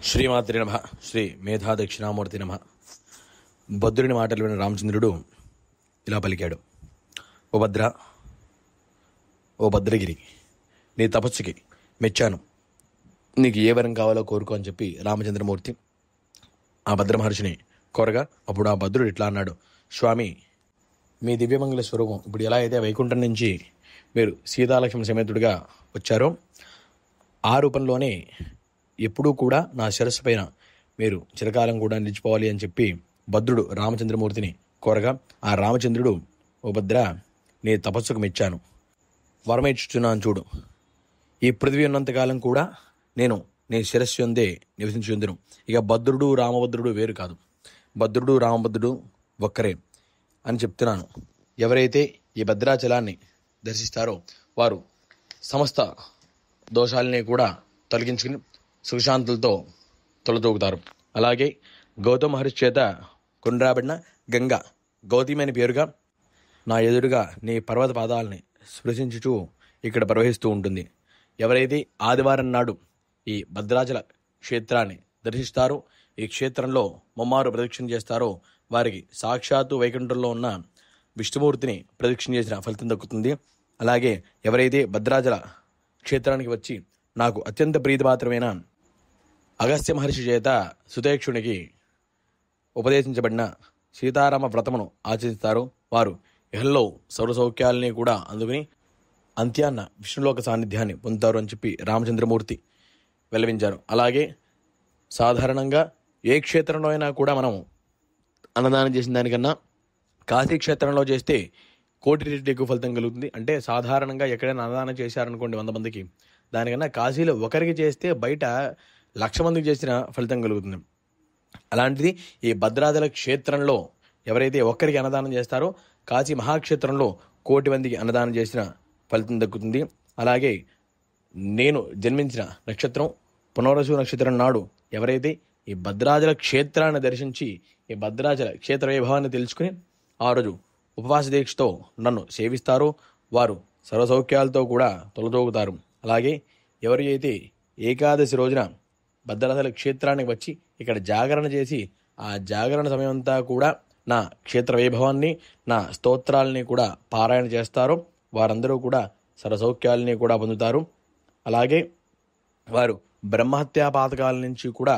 శ్రీమాత్రి నమః. శ్రీ మేధా దక్షిణామూర్తి నమః. భద్రుని మాటలు విన్న రామచంద్రుడు ఇలా పలికాడు: ఓ భద్ర, ఓ భద్రగిరి, నీ తపస్సుకి మెచ్చాను. నీకు ఏ వరం కావాలో కోరుకో అని చెప్పి రామచంద్రమూర్తి ఆ భద్ర మహర్షిని కోరగా, అప్పుడు ఆ భద్రుడు ఇట్లా అన్నాడు: స్వామి, మీ దివ్యమంగళ స్వరూపం ఇప్పుడు ఎలా అయితే వైకుంఠం నుంచి మీరు సీతాలక్ష్మణ సమేతుడిగా వచ్చారో ఆ రూపంలోనే ఎప్పుడూ కూడా నా శిరస్సు పైన మీరు చిరకాలం కూడా నిలిచిపోవాలి అని చెప్పి భద్రుడు రామచంద్రమూర్తిని కోరగా, ఆ రామచంద్రుడు, ఓ భద్ర, నీ తపస్సుకు మెచ్చాను, వరమిచ్చుచున్నాను చూడు. ఈ పృథివీ ఉన్నంతకాలం కూడా నేను నీ శిరస్సు అందే నివసించుందును. ఇక భద్రుడు రామభద్రుడు వేరు కాదు, భద్రుడు రామభద్రుడు ఒక్కరే అని చెప్తున్నాను. ఎవరైతే ఈ భద్రాచలాన్ని దర్శిస్తారో వారు సమస్త దోషాలని కూడా తొలగించుకుని సుఖశాంతులతో తొలతూగుతారు. అలాగే గౌతమ మహర్షి చేత కొనరాబడిన గంగ గౌతమి అని పేరుగా నా ఎదురుగా నీ పర్వత పాదాలని స్పృశించుచూ ఇక్కడ ప్రవహిస్తూ ఉంటుంది. ఎవరైతే ఆదివారం నాడు ఈ భద్రాచల క్షేత్రాన్ని దర్శిస్తారో, ఈ క్షేత్రంలో ముమ్మారు ప్రదక్షిణ చేస్తారో వారికి సాక్షాత్తు వైకుంఠంలో ఉన్న విష్ణుమూర్తిని ప్రదక్షిణ చేసిన ఫలితం దక్కుతుంది. అలాగే ఎవరైతే భద్రాచల క్షేత్రానికి వచ్చి నాకు అత్యంత ప్రీతిపాత్రమైన అగస్త్య మహర్షి చేత సుతేక్షునికి ఉపదేశించబడిన సీతారామ వ్రతమును ఆచరిస్తారో వారు ఇహల్లో సౌరసౌఖ్యాలని కూడా అందుకుని అంత్యాన్న విష్ణులోక సాన్నిధ్యాన్ని పొందుతారు అని చెప్పి రామచంద్రమూర్తి వెల్లవించారు. అలాగే సాధారణంగా ఏ క్షేత్రంలో అయినా కూడా మనం అన్నదానం చేసిన దానికన్నా కాశీ క్షేత్రంలో చేస్తే కోటి రెట్లు ఎక్కువ ఫలితం కలుగుతుంది. అంటే సాధారణంగా ఎక్కడైనా అన్నదానం చేశారనుకోండి 100 మందికి, దానికన్నా కాశీలో ఒకరికి చేస్తే బయట 1,00,000 మందికి చేసిన ఫలితం కలుగుతుంది. అలాంటిది ఈ భద్రాచల క్షేత్రంలో ఎవరైతే ఒక్కరికి అన్నదానం చేస్తారో కాశీ మహాక్షేత్రంలో 1,00,00,000 మందికి అన్నదానం చేసిన ఫలితం దక్కుతుంది. అలాగే నేను జన్మించిన నక్షత్రం పునర్వసు నక్షత్రం నాడు ఎవరైతే ఈ భద్రాచల క్షేత్రాన్ని దర్శించి ఈ భద్రాచల క్షేత్ర వైభవాన్ని తెలుసుకుని ఆ రోజు ఉపవాస దీక్షతో నన్ను సేవిస్తారో వారు సర్వసౌఖ్యాలతో కూడా తొలతూగుతారు. అలాగే ఎవరు అయితే ఏకాదశి రోజున భద్రాచల క్షేత్రానికి వచ్చి ఇక్కడ జాగరణ చేసి ఆ జాగరణ సమయం అంతా కూడా నా క్షేత్ర వైభవాన్ని, నా స్తోత్రాలని కూడా పారాయణ చేస్తారో వారందరూ కూడా సర్వసౌఖ్యాలని కూడా పొందుతారు. అలాగే వారు బ్రహ్మహత్యా పాతకాల నుంచి కూడా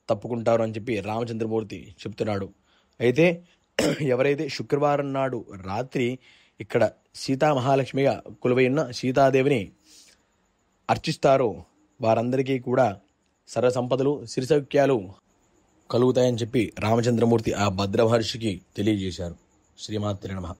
తప్పుకుంటారు అని చెప్పి రామచంద్రమూర్తి చెప్తున్నాడు. అయితే ఎవరైతే శుక్రవారం నాడు రాత్రి ఇక్కడ సీతా మహాలక్ష్మిగా కొలువై ఉన్న సీతాదేవిని అర్చిస్తారో వారందరికీ కూడా సర్వ సంపదలు, సిరిసౌఖ్యాలు కలుగుతాయని చెప్పి రామచంద్రమూర్తి ఆ భద్ర మహర్షికి తెలియజేశారు. శ్రీమాత్రి నమః.